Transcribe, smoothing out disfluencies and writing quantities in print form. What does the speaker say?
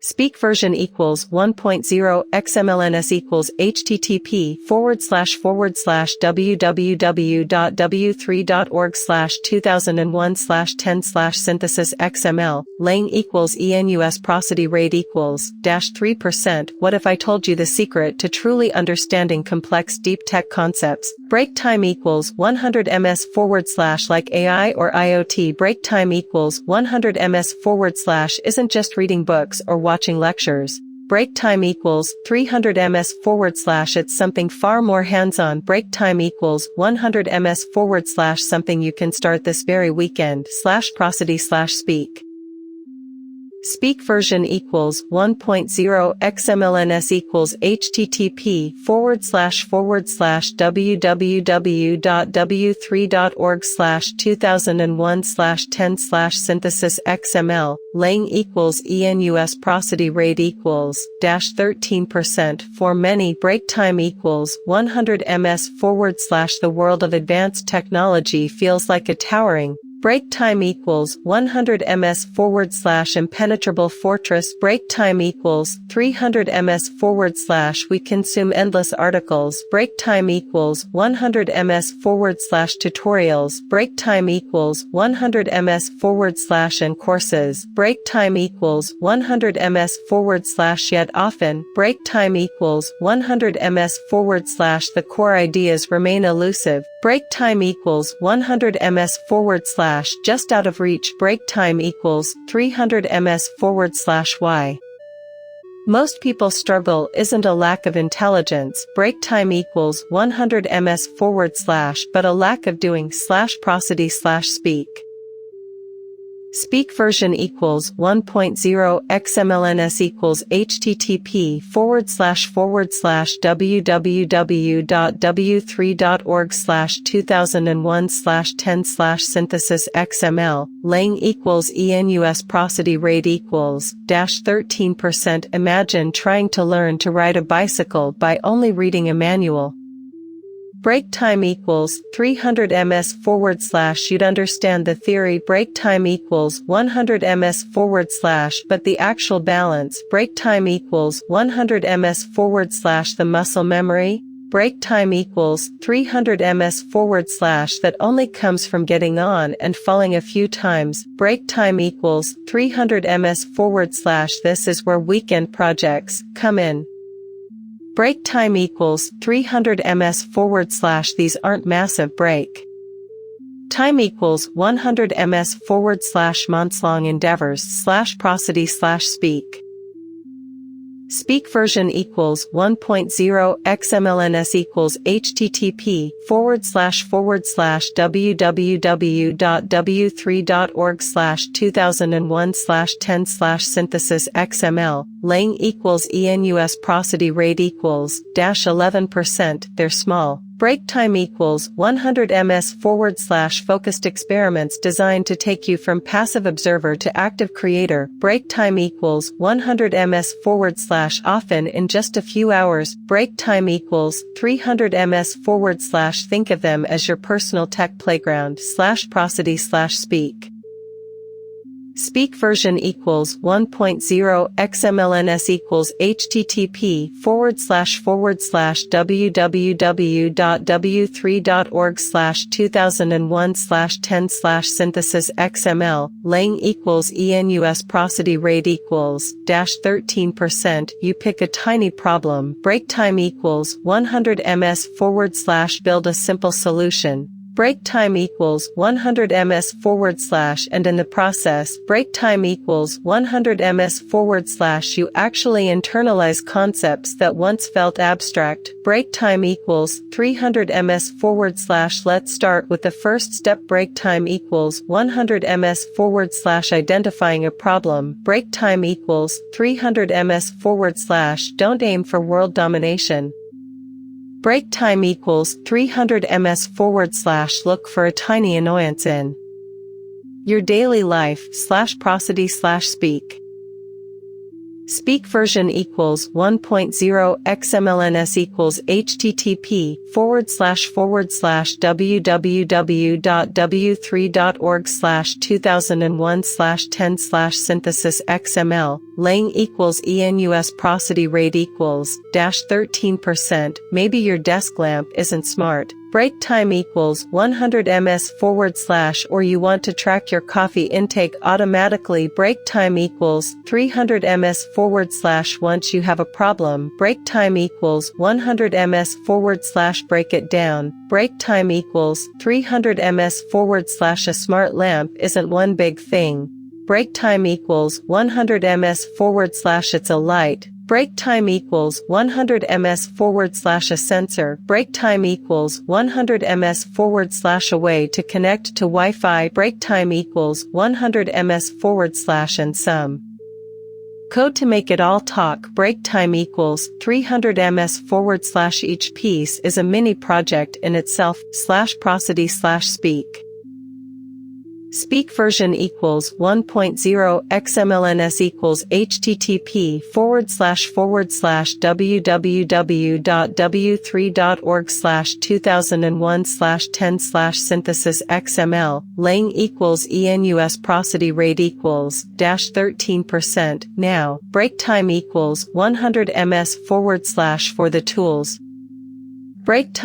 Speak version equals 1.0 XMLNS equals http://www.w3.org/2001/10/synthesis XML lang equals enus prosody rate equals -3%. What if I told you the secret to truly understanding complex deep tech concepts? Break time equals 100 ms / like AI or IoT. Break time equals 100 ms / isn't just reading books or watching lectures. Break time equals 300 ms / it's something far more hands-on. Break time equals 100 ms / something you can start this very weekend. /prosody /speak. Speak version equals 1.0 XMLNS equals http://www.w3.org/2001/10/synthesis XML lang equals enus prosody rate equals -13%. For many, break time equals 100 ms / the world of advanced technology feels like a towering break time equals 100 ms / impenetrable fortress. Break time equals 300 ms / we consume endless articles. Break time equals 100 ms / tutorials. Break time equals 100 ms / and courses. Break time equals 100 ms / yet often, break time equals 100 ms / the core ideas remain elusive. Break time equals 100 ms / just out of reach. Break time equals 300 ms / why? Most people struggle isn't a lack of intelligence. Break time equals 100 ms / but a lack of doing /prosody /speak. Speak version equals 1.0 XMLNS equals http://www.w3.org/2001/10/synthesis XML lang equals enus prosody rate equals -13%. Imagine trying to learn to ride a bicycle by only reading a manual. Break time equals 300 ms / you'd understand the theory. Break time equals 100 ms / but the actual balance. Break time equals 100 ms / the muscle memory. Break time equals 300 ms / that only comes from getting on and falling a few times. Break time equals 300 ms / this is where weekend projects come in. Break time equals 300 ms / these aren't massive break time equals 100 ms / months-long endeavors /prosody /speak. Speak version equals 1.0 XMLNS equals http://www.w3.org/2001/10/synthesis XML lang equals enus prosody rate equals -11%. They're small. Break time equals 100 ms / focused experiments designed to take you from passive observer to active creator. Break time equals 100 ms / often in just a few hours. Break time equals 300 ms / think of them as your personal tech playground /prosody /speak. Speak version equals 1.0 XMLNS equals http://www.w3.org/2001/10/synthesis XML lang equals enus prosody rate equals -13%. You pick a tiny problem. Break time equals 100 ms / build a simple solution. Break time equals 100 ms / and in the process, break time equals 100 ms / you actually internalize concepts that once felt abstract. Break time equals 300 ms / let's start with the first step. Break time equals 100 ms / identifying a problem. Break time equals 300 ms / don't aim for world domination. Break time equals 300 ms / look for a tiny annoyance in your daily life /prosody /speak. Speak version equals 1.0 XMLNS equals http://www.w3.org/2001/10/synthesis XML lang equals ENUS prosody rate equals -13%. Maybe your desk lamp isn't smart. Break time equals 100 ms / or you want to track your coffee intake automatically. Break time equals 300 ms / once you have a problem. Break time equals 100 ms / break it down. Break time equals 300 ms / a smart lamp isn't one big thing. Break time equals 100 ms / it's a light. Break time equals 100 ms / a sensor. Break time equals 100 ms / a way to connect to Wi-Fi. Break time equals 100 ms / and some code to make it all talk. Break time equals 300 ms / each piece is a mini project in itself. /prosody /speak. Speak version equals 1.0 XMLNS equals http://www.w3.org/2001/10/synthesis XML lang equals ENUS prosody rate equals -13%. Now, break time equals 100 ms / for the tools. Break time